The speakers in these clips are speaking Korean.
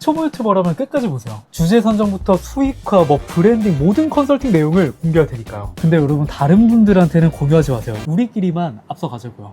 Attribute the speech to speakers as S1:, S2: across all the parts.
S1: 초보 유튜버라면 끝까지 보세요. 주제 선정부터 수익화, 브랜딩 모든 컨설팅 내용을 공개할 테니까요. 근데 여러분 다른 분들한테는 공유하지 마세요. 우리끼리만 앞서가자고요.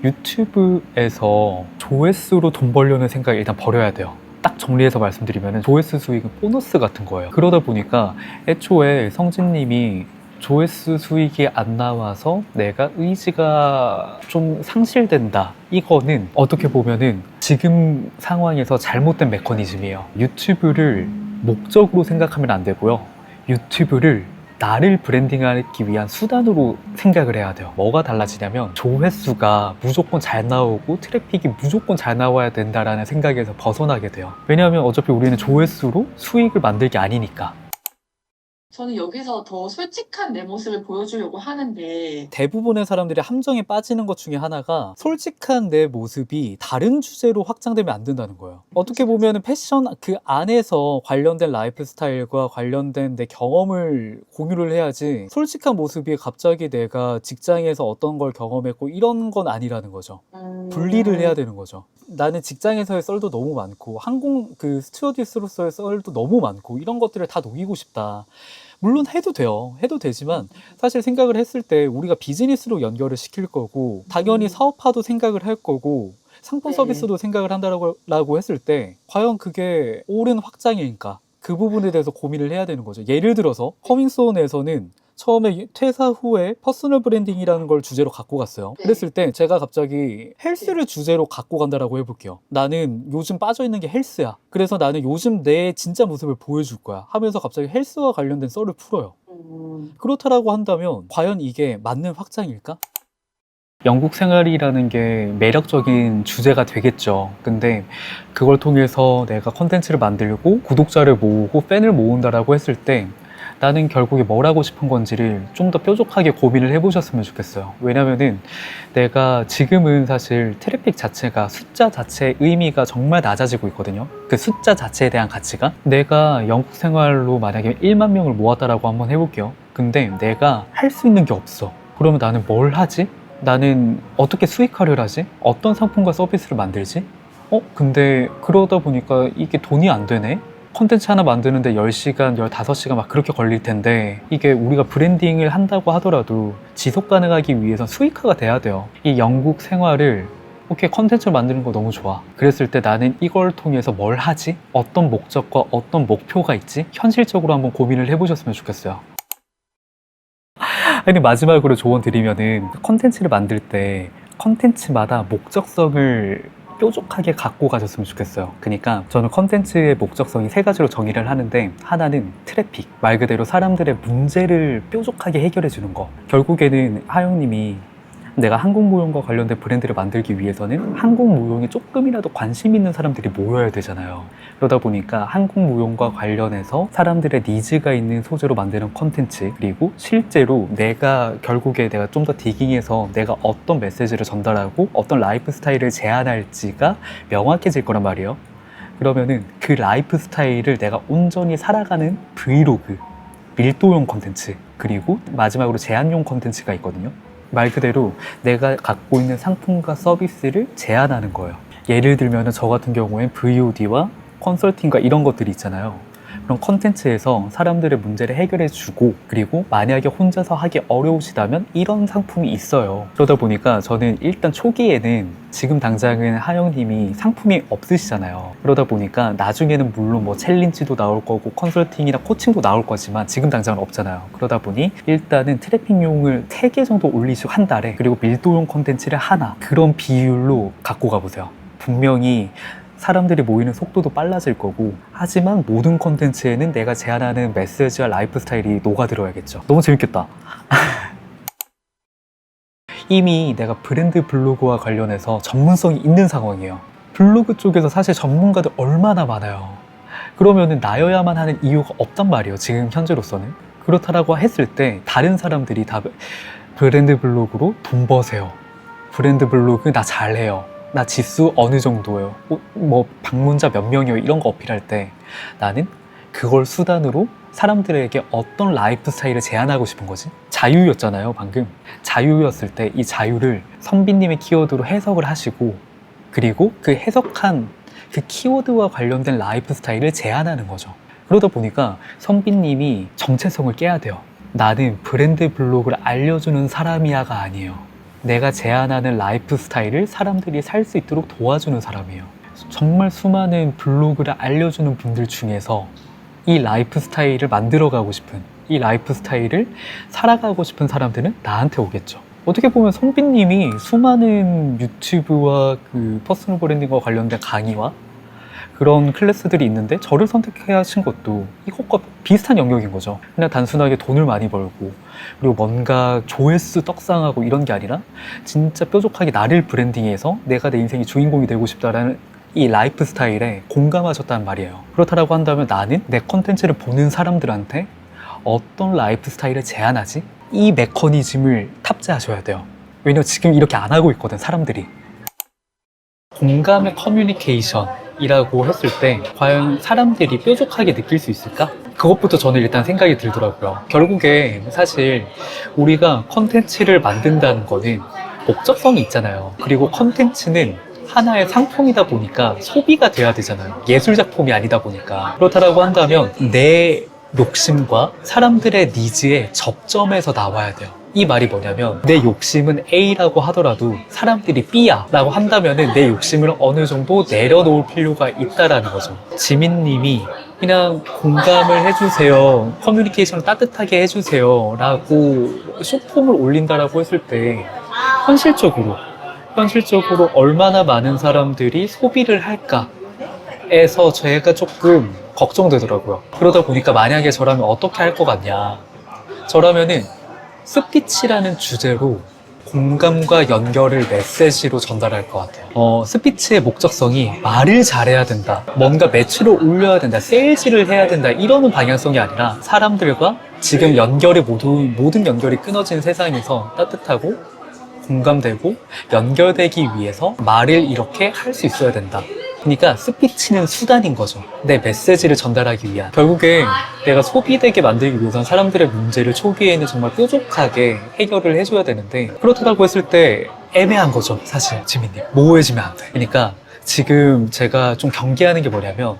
S1: 유튜브에서 조회수로 돈 벌려는 생각 일단 버려야 돼요. 딱 정리해서 말씀드리면 조회수 수익은 보너스 같은 거예요. 그러다 보니까 애초에 성진님이 조회수 수익이 안 나와서 내가 의지가 좀 상실된다, 이거는 어떻게 보면은 지금 상황에서 잘못된 메커니즘이에요. 유튜브를 목적으로 생각하면 안 되고요, 유튜브를 나를 브랜딩하기 위한 수단으로 생각을 해야 돼요. 뭐가 달라지냐면 조회수가 무조건 잘 나오고 트래픽이 무조건 잘 나와야 된다라는 생각에서 벗어나게 돼요. 왜냐하면 어차피 우리는 조회수로 수익을 만들 게 아니니까.
S2: 저는 여기서 더 솔직한 내 모습을 보여주려고 하는데
S1: 대부분의 사람들이 함정에 빠지는 것 중에 하나가 솔직한 내 모습이 다른 주제로 확장되면 안 된다는 거예요. 어떻게 보면 패션 그 안에서 관련된 라이프 스타일과 관련된 내 경험을 공유를 해야지, 솔직한 모습이 갑자기 내가 직장에서 어떤 걸 경험했고 이런 건 아니라는 거죠. 분리를 해야 되는 거죠. 나는 직장에서의 썰도 너무 많고 항공 스튜어디스로서의 썰도 너무 많고 이런 것들을 다 녹이고 싶다. 물론 해도 돼요. 해도 되지만 사실 생각을 했을 때 우리가 비즈니스로 연결을 시킬 거고 당연히 사업화도 생각을 할 거고 상품
S2: 네.
S1: 서비스도 생각을 한다라고 했을 때 과연 그게 옳은 확장일까? 그 부분에 대해서 고민을 해야 되는 거죠. 예를 들어서 커밍소운에서는 처음에 퇴사 후에 퍼스널 브랜딩이라는 걸 주제로 갖고 갔어요.
S2: 네.
S1: 그랬을 때 제가 갑자기 헬스를 주제로 갖고 간다라고 해볼게요. 나는 요즘 빠져있는 게 헬스야. 그래서 나는 요즘 내 진짜 모습을 보여줄 거야 하면서 갑자기 헬스와 관련된 썰을 풀어요. 그렇다라고 한다면 과연 이게 맞는 확장일까? 영국 생활이라는 게 매력적인 주제가 되겠죠. 근데 그걸 통해서 내가 콘텐츠를 만들고 구독자를 모으고 팬을 모은다라고 했을 때 나는 결국에 뭘 하고 싶은 건지를 좀 더 뾰족하게 고민을 해보셨으면 좋겠어요. 왜냐면은 내가 지금은 사실 트래픽 자체가 숫자 자체의 의미가 정말 낮아지고 있거든요. 그 숫자 자체에 대한 가치가. 내가 영국 생활로 만약에 1만 명을 모았다라고 한번 해볼게요. 근데 내가 할 수 있는 게 없어. 그러면 나는 뭘 하지? 나는 어떻게 수익화를 하지? 어떤 상품과 서비스를 만들지? 근데 그러다 보니까 이게 돈이 안 되네? 콘텐츠 하나 만드는데 10시간, 15시간 막 그렇게 걸릴 텐데 이게 우리가 브랜딩을 한다고 하더라도 지속 가능하기 위해서 수익화가 돼야 돼요. 이 영국 생활을 오케이, 콘텐츠를 만드는 거 너무 좋아. 그랬을 때 나는 이걸 통해서 뭘 하지? 어떤 목적과 어떤 목표가 있지? 현실적으로 한번 고민을 해보셨으면 좋겠어요. 아니, 마지막으로 조언 드리면은 컨텐츠를 만들 때 컨텐츠마다 목적성을 뾰족하게 갖고 가셨으면 좋겠어요. 그러니까 저는 컨텐츠의 목적성이 3가지로 정의를 하는데, 하나는 트래픽, 말 그대로 사람들의 문제를 뾰족하게 해결해 주는 거. 결국에는 하영님이 내가 한국무용과 관련된 브랜드를 만들기 위해서는 한국무용에 조금이라도 관심 있는 사람들이 모여야 되잖아요. 그러다 보니까 한국무용과 관련해서 사람들의 니즈가 있는 소재로 만드는 콘텐츠, 그리고 실제로 결국에 내가 좀 더 디깅해서 내가 어떤 메시지를 전달하고 어떤 라이프 스타일을 제안할지가 명확해질 거란 말이에요. 그러면은 그 라이프 스타일을 내가 온전히 살아가는 브이로그, 밀도용 콘텐츠, 그리고 마지막으로 제안용 콘텐츠가 있거든요. 말 그대로 내가 갖고 있는 상품과 서비스를 제안하는 거예요. 예를 들면 저 같은 경우엔 VOD와 컨설팅과 이런 것들이 있잖아요. 그런 컨텐츠에서 사람들의 문제를 해결해 주고, 그리고 만약에 혼자서 하기 어려우시다면 이런 상품이 있어요. 그러다 보니까 저는 일단 초기에는, 지금 당장은 하영님이 상품이 없으시잖아요. 그러다 보니까 나중에는 물론 챌린지도 나올 거고 컨설팅이나 코칭도 나올 거지만 지금 당장은 없잖아요. 그러다 보니 일단은 트래픽용을 3개 정도 올리시고 한 달에, 그리고 밀도용 컨텐츠를 하나, 그런 비율로 갖고 가보세요. 분명히 사람들이 모이는 속도도 빨라질 거고, 하지만 모든 콘텐츠에는 내가 제안하는 메시지와 라이프 스타일이 녹아들어야겠죠. 너무 재밌겠다. 이미 내가 브랜드 블로그와 관련해서 전문성이 있는 상황이에요. 블로그 쪽에서 사실 전문가들 얼마나 많아요. 그러면은 나여야만 하는 이유가 없단 말이에요, 지금 현재로서는. 그렇다라고 했을 때 다른 사람들이 다 브랜드 블로그로 돈 버세요. 브랜드 블로그 나 잘해요. 나 지수 어느 정도예요. 방문자 몇 명이요. 이런 거 어필할 때 나는 그걸 수단으로 사람들에게 어떤 라이프 스타일을 제안하고 싶은 거지? 자유였잖아요, 방금. 자유였을 때 이 자유를 선비님의 키워드로 해석을 하시고, 그리고 그 해석한 그 키워드와 관련된 라이프 스타일을 제안하는 거죠. 그러다 보니까 선비님이 정체성을 깨야 돼요. 나는 브랜드 블록을 알려주는 사람이야가 아니에요. 내가 제안하는 라이프 스타일을 사람들이 살 수 있도록 도와주는 사람이에요. 정말 수많은 블로그를 알려주는 분들 중에서 이 라이프 스타일을 만들어가고 싶은, 이 라이프 스타일을 살아가고 싶은 사람들은 나한테 오겠죠. 어떻게 보면 선비님이 수많은 유튜브와 그 퍼스널 브랜딩과 관련된 강의와 그런 클래스들이 있는데 저를 선택해 하신 것도 이것과 비슷한 영역인 거죠. 그냥 단순하게 돈을 많이 벌고 그리고 뭔가 조회수 떡상하고 이런 게 아니라 진짜 뾰족하게 나를 브랜딩해서 내가 내 인생의 주인공이 되고 싶다라는 이 라이프 스타일에 공감하셨다는 말이에요. 그렇다고 한다면 나는 내 콘텐츠를 보는 사람들한테 어떤 라이프 스타일을 제안하지? 이 메커니즘을 탑재하셔야 돼요. 왜냐면 지금 이렇게 안 하고 있거든, 사람들이. 공감의 커뮤니케이션이라고 했을 때 과연 사람들이 뾰족하게 느낄 수 있을까? 그것부터 저는 일단 생각이 들더라고요. 결국에 사실 우리가 컨텐츠를 만든다는 거는 목적성이 있잖아요. 그리고 컨텐츠는 하나의 상품이다 보니까 소비가 돼야 되잖아요. 예술작품이 아니다 보니까. 그렇다고 한다면 내 욕심과 사람들의 니즈에 접점에서 나와야 돼요. 이 말이 뭐냐면 내 욕심은 A라고 하더라도 사람들이 B야 라고 한다면 내 욕심을 어느 정도 내려놓을 필요가 있다라는 거죠. 지민님이 그냥 공감을 해주세요, 커뮤니케이션을 따뜻하게 해주세요 라고 쇼폼을 올린다라고 했을 때 현실적으로 얼마나 많은 사람들이 소비를 할까에서 제가 조금 걱정되더라고요. 그러다 보니까 만약에 저라면 어떻게 할 것 같냐, 저라면은 스피치라는 주제로 공감과 연결을 메시지로 전달할 것 같아요. 스피치의 목적성이 말을 잘해야 된다, 뭔가 매출을 올려야 된다, 세일즈를 해야 된다 이러는 방향성이 아니라 사람들과 지금 모든 연결이 끊어진 세상에서 따뜻하고 공감되고 연결되기 위해서 말을 이렇게 할 수 있어야 된다. 그러니까 스피치는 수단인 거죠. 내 메시지를 전달하기 위한. 결국에 내가 소비되게 만들기 위해서는 사람들의 문제를 초기에는 정말 뾰족하게 해결을 해줘야 되는데 그렇다고 했을 때 애매한 거죠, 사실. 지민님, 모호해지면 안 돼. 그러니까 지금 제가 좀 경계하는 게 뭐냐면,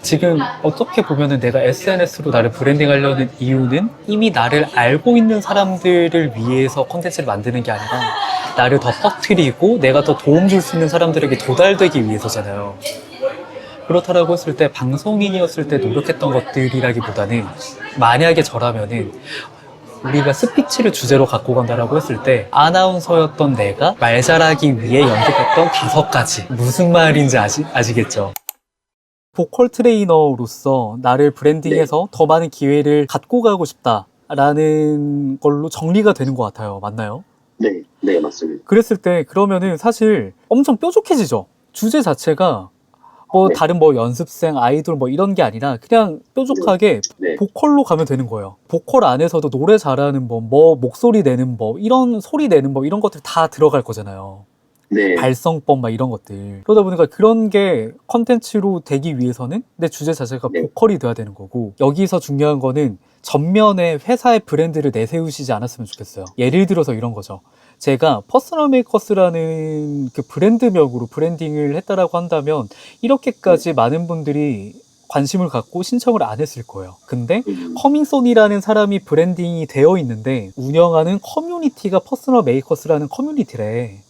S1: 지금 어떻게 보면은 내가 SNS로 나를 브랜딩하려는 이유는 이미 나를 알고 있는 사람들을 위해서 콘텐츠를 만드는 게 아니라 나를 더 퍼뜨리고 내가 더 도움 줄 수 있는 사람들에게 도달되기 위해서잖아요. 그렇다라고 했을 때 방송인이었을 때 노력했던 것들이라기보다는, 만약에 저라면은 우리가 스피치를 주제로 갖고 간다라고 했을 때 아나운서였던 내가 말 잘하기 위해 연습했던 5가지, 무슨 말인지 아시겠죠? 보컬 트레이너로서 나를 브랜딩해서 더 많은 기회를 갖고 가고 싶다라는 걸로 정리가 되는 것 같아요. 맞나요?
S3: 네, 네, 맞습니다.
S1: 그랬을 때 그러면은 사실 엄청 뾰족해지죠. 주제 자체가
S3: 네.
S1: 다른 연습생, 아이돌 이런 게 아니라 그냥 뾰족하게
S3: 네,
S1: 보컬로 가면 되는 거예요. 보컬 안에서도 노래 잘하는 목소리 내는 이런 소리 내는 이런 것들 다 들어갈 거잖아요.
S3: 네,
S1: 발성법 이런 것들. 그러다 보니까 그런 게 컨텐츠로 되기 위해서는 내 주제 자체가
S3: 네.
S1: 보컬이 돼야 되는 거고, 여기서 중요한 거는 전면에 회사의 브랜드를 내세우시지 않았으면 좋겠어요. 예를 들어서 이런 거죠. 제가 퍼스널 메이커스라는 그 브랜드명으로 브랜딩을 했다라고 한다면 이렇게까지 많은 분들이 관심을 갖고 신청을 안 했을 거예요. 근데 커밍손이라는 사람이 브랜딩이 되어 있는데 운영하는 커뮤니티가 퍼스널 메이커스라는 커뮤니티래.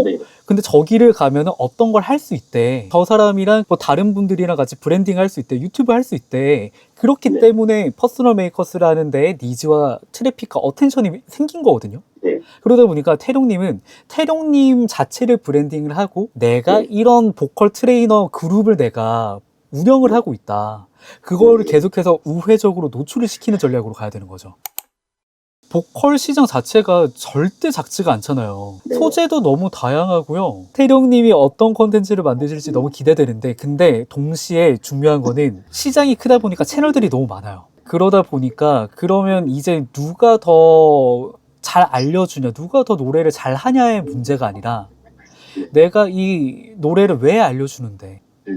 S3: 네,
S1: 근데 저기를 가면은 어떤 걸 할 수 있대. 저 사람이랑 다른 분들이랑 같이 브랜딩 할 수 있대. 유튜브 할 수 있대. 그렇기
S3: 네.
S1: 때문에 퍼스널 메이커스라는 데에 니즈와 트래픽과 어텐션이 생긴 거거든요.
S3: 네.
S1: 그러다 보니까 태룡님 자체를 브랜딩을 하고 내가
S3: 네.
S1: 이런 보컬 트레이너 그룹을 내가 운영을 하고 있다. 그거를 계속해서 우회적으로 노출을 시키는 전략으로 가야 되는 거죠. 보컬 시장 자체가 절대 작지가 않잖아요.
S3: 네.
S1: 소재도 너무 다양하고요. 태룡님이 어떤 콘텐츠를 만드실지 너무 기대되는데, 근데 동시에 중요한 거는 시장이 크다 보니까 채널들이 너무 많아요. 그러다 보니까 그러면 이제 누가 더 잘 알려주냐, 누가 더 노래를 잘 하냐의 문제가 아니라 내가 이 노래를 왜 알려주는데,
S3: 네.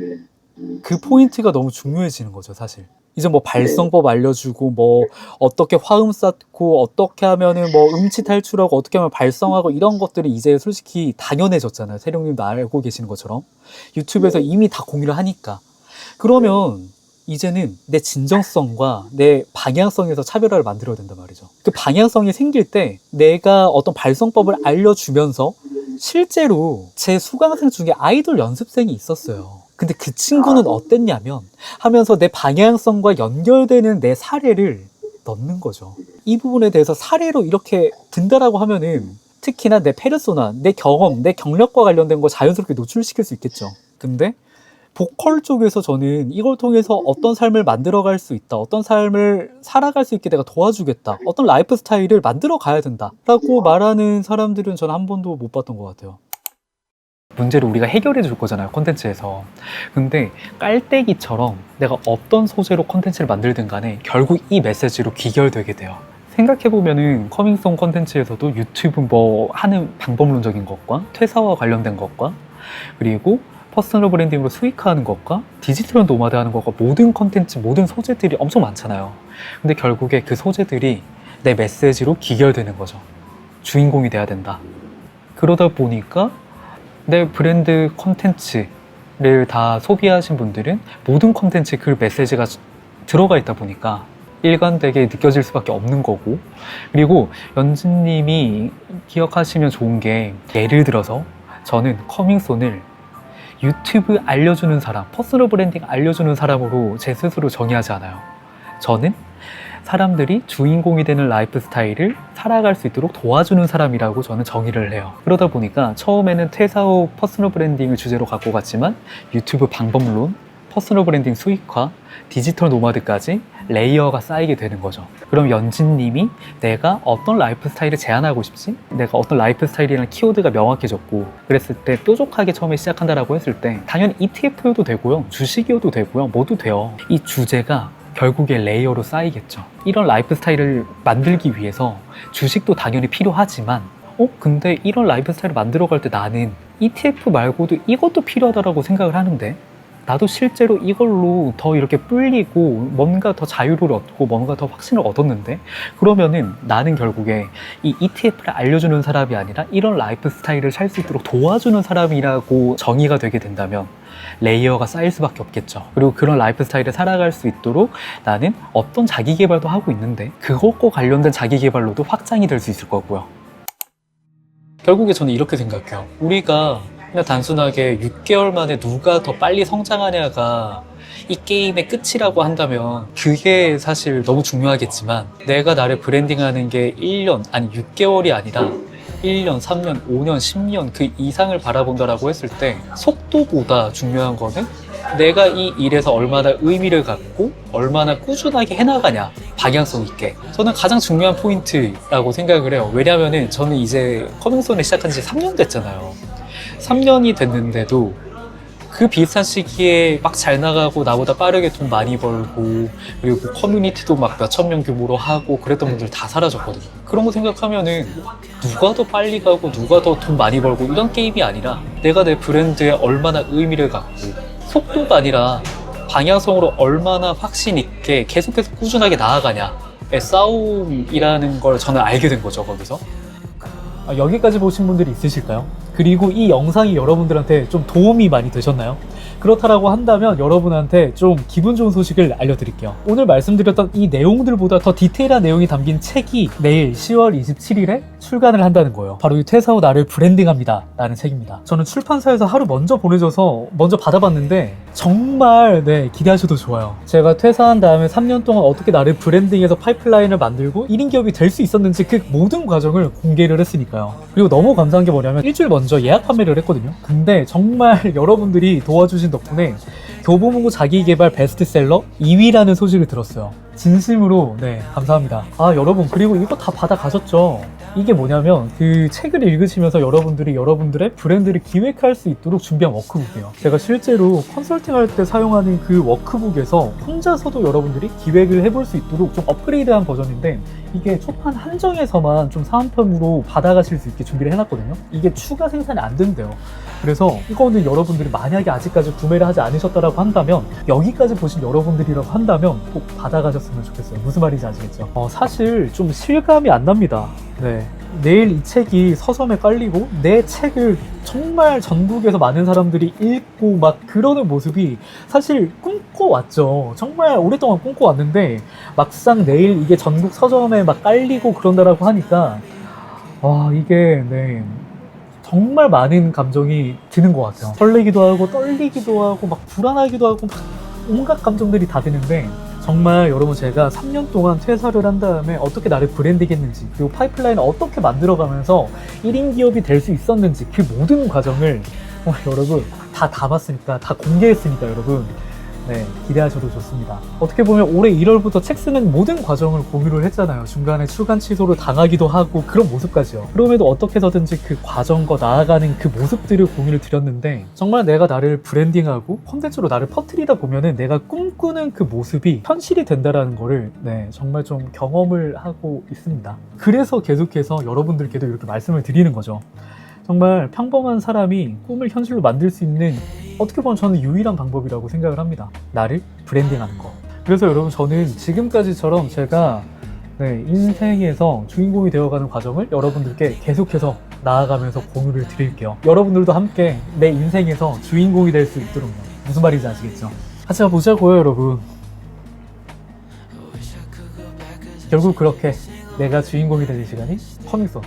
S1: 그 포인트가 너무 중요해지는 거죠, 사실. 이제 뭐 발성법 알려주고 뭐 어떻게 화음 쌓고 어떻게 하면은 뭐 음치 탈출하고 어떻게 하면 발성하고 이런 것들이 이제 솔직히 당연해졌잖아요. 세룡님도 알고 계시는 것처럼 유튜브에서
S3: 네.
S1: 이미 다 공유를 하니까. 그러면 이제는 내 진정성과 내 방향성에서 차별화를 만들어야 된단 말이죠. 그 방향성이 생길 때 내가 어떤 발성법을 알려주면서 실제로 제 수강생 중에 아이돌 연습생이 있었어요. 근데 그 친구는 어땠냐면 하면서 내 방향성과 연결되는 내 사례를 넣는 거죠. 이 부분에 대해서 사례로 이렇게 든다라고 하면은 특히나 내 페르소나, 내 경험, 내 경력과 관련된 거 자연스럽게 노출시킬 수 있겠죠. 근데 보컬 쪽에서 저는 이걸 통해서 어떤 삶을 만들어갈 수 있다, 어떤 삶을 살아갈 수 있게 내가 도와주겠다, 어떤 라이프 스타일을 만들어 가야 된다 라고 말하는 사람들은 저는 한 번도 못 봤던 것 같아요. 문제를 우리가 해결해 줄 거잖아요, 콘텐츠에서. 근데 깔때기처럼 내가 어떤 소재로 콘텐츠를 만들든 간에 결국 이 메시지로 귀결되게 돼요. 생각해보면은 커밍송 콘텐츠에서도 유튜브 뭐 하는 방법론적인 것과 퇴사와 관련된 것과 그리고 퍼스널 브랜딩으로 수익화하는 것과 디지털 노마드 하는 것과 모든 컨텐츠, 모든 소재들이 엄청 많잖아요. 근데 결국에 그 소재들이 내 메시지로 귀결되는 거죠. 주인공이 돼야 된다. 그러다 보니까 내 브랜드 컨텐츠를 다 소비하신 분들은 모든 컨텐츠에 그 메시지가 들어가 있다 보니까 일관되게 느껴질 수밖에 없는 거고, 그리고 연진님이 기억하시면 좋은 게 예를 들어서 저는 커밍손을 유튜브 알려주는 사람, 퍼스널 브랜딩 알려주는 사람으로 제 스스로 정의하지 않아요. 저는 사람들이 주인공이 되는 라이프 스타일을 살아갈 수 있도록 도와주는 사람이라고 저는 정의를 해요. 그러다 보니까 처음에는 퇴사 후 퍼스널 브랜딩을 주제로 갖고 갔지만 유튜브 방법론, 퍼스널 브랜딩 수익화, 디지털 노마드까지 레이어가 쌓이게 되는 거죠. 그럼 연진님이 내가 어떤 라이프 스타일을 제안하고 싶지? 내가 어떤 라이프 스타일이라는 키워드가 명확해졌고 그랬을 때 뾰족하게 처음에 시작한다라고 했을 때 당연히 ETF여도 되고요, 주식이어도 되고요, 뭐도 돼요. 이 주제가 결국에 레이어로 쌓이겠죠. 이런 라이프 스타일을 만들기 위해서 주식도 당연히 필요하지만 근데 이런 라이프 스타일을 만들어갈 때 나는 ETF 말고도 이것도 필요하다고 생각을 하는데 나도 실제로 이걸로 더 이렇게 불리고 뭔가 더 자유를 얻고 뭔가 더 확신을 얻었는데 그러면은 나는 결국에 이 ETF를 알려주는 사람이 아니라 이런 라이프 스타일을 살 수 있도록 도와주는 사람이라고 정의가 되게 된다면 레이어가 쌓일 수밖에 없겠죠. 그리고 그런 라이프 스타일을 살아갈 수 있도록 나는 어떤 자기 개발도 하고 있는데 그것과 관련된 자기 개발로도 확장이 될 수 있을 거고요. 결국에 저는 이렇게 생각해요. 우리가 그냥 단순하게 6개월 만에 누가 더 빨리 성장하냐가 이 게임의 끝이라고 한다면 그게 사실 너무 중요하겠지만 내가 나를 브랜딩하는 게 1년 아니 6개월이 아니라 1년, 3년, 5년, 10년 그 이상을 바라본다라고 했을 때 속도보다 중요한 거는 내가 이 일에서 얼마나 의미를 갖고 얼마나 꾸준하게 해나가냐, 방향성 있게. 저는 가장 중요한 포인트라고 생각을 해요. 왜냐면은 저는 이제 커밍손을 시작한 지 3년 됐잖아요. 3년이 됐는데도 그 비슷한 시기에 막 잘 나가고 나보다 빠르게 돈 많이 벌고 그리고 커뮤니티도 막 몇천 명 규모로 하고 그랬던 분들 다 사라졌거든요. 그런 거 생각하면은 누가 더 빨리 가고 누가 더 돈 많이 벌고 이런 게임이 아니라 내가 내 브랜드에 얼마나 의미를 갖고 속도가 아니라 방향성으로 얼마나 확신 있게 계속해서 꾸준하게 나아가냐의 싸움이라는 걸 저는 알게 된 거죠, 거기서. 여기까지 보신 분들이 있으실까요? 그리고 이 영상이 여러분들한테 좀 도움이 많이 되셨나요? 그렇다라고 한다면 여러분한테 좀 기분 좋은 소식을 알려드릴게요. 오늘 말씀드렸던 이 내용들보다 더 디테일한 내용이 담긴 책이 내일 10월 27일에 출간을 한다는 거예요. 바로 이 퇴사 후 나를 브랜딩합니다 라는 책입니다. 저는 출판사에서 하루 먼저 보내줘서 먼저 받아봤는데 정말 기대하셔도 좋아요. 제가 퇴사한 다음에 3년 동안 어떻게 나를 브랜딩해서 파이프라인을 만들고 1인 기업이 될 수 있었는지 그 모든 과정을 공개를 했으니까요. 그리고 너무 감사한 게 뭐냐면 일주일 먼저 예약 판매를 했거든요. 근데 정말 여러분들이 도와주신 덕분에 교보문고 자기개발 베스트셀러 2위라는 소식을 들었어요. 진심으로 네 감사합니다. 아 여러분 그리고 이거 다 받아가셨죠? 이게 뭐냐면 그 책을 읽으시면서 여러분들이 여러분들의 브랜드를 기획할 수 있도록 준비한 워크북이에요. 제가 실제로 컨설팅할 때 사용하는 그 워크북에서 혼자서도 여러분들이 기획을 해볼 수 있도록 좀 업그레이드한 버전인데 이게 초판 한정에서만 좀 사은품으로 받아가실 수 있게 준비를 해놨거든요. 이게 추가 생산이 안 된대요. 그래서 이거는 여러분들이 만약에 아직까지 구매를 하지 않으셨다라고 한다면 여기까지 보신 여러분들이라고 한다면 꼭 받아가셨으면 좋겠어요. 무슨 말인지 아시겠죠? 사실 좀 실감이 안 납니다. 네. 내일 이 책이 서점에 깔리고 내 책을 정말 전국에서 많은 사람들이 읽고 막 그러는 모습이 사실 꿈꿔왔죠. 정말 오랫동안 꿈꿔왔는데 막상 내일 이게 전국 서점에 막 깔리고 그런다라고 하니까 이게 네 정말 많은 감정이 드는 것 같아요. 설레기도 하고 떨리기도 하고 막 불안하기도 하고 막 온갖 감정들이 다 드는데 정말 여러분 제가 3년 동안 퇴사를 한 다음에 어떻게 나를 브랜딩했는지 그리고 파이프라인을 어떻게 만들어가면서 1인 기업이 될 수 있었는지 그 모든 과정을 여러분 다 담았으니까 다 공개했으니까 여러분 네 기대하셔도 좋습니다. 어떻게 보면 올해 1월부터 책 쓰는 모든 과정을 공유를 했잖아요. 중간에 출간 취소를 당하기도 하고 그런 모습까지요. 그럼에도 어떻게 해서든지 그 과정과 나아가는 그 모습들을 공유를 드렸는데 정말 내가 나를 브랜딩하고 콘텐츠로 나를 퍼뜨리다 보면은 내가 꿈꾸는 그 모습이 현실이 된다라는 거를 네 정말 좀 경험을 하고 있습니다. 그래서 계속해서 여러분들께도 이렇게 말씀을 드리는 거죠. 정말 평범한 사람이 꿈을 현실로 만들 수 있는 어떻게 보면 저는 유일한 방법이라고 생각을 합니다. 나를 브랜딩하는 거. 그래서 여러분 저는 지금까지처럼 제가 네, 인생에서 주인공이 되어가는 과정을 여러분들께 계속해서 나아가면서 공유를 드릴게요. 여러분들도 함께 내 인생에서 주인공이 될 수 있도록요. 무슨 말인지 아시겠죠? 같이 보자고요 여러분. 결국 그렇게 내가 주인공이 되는 시간이 커밍 소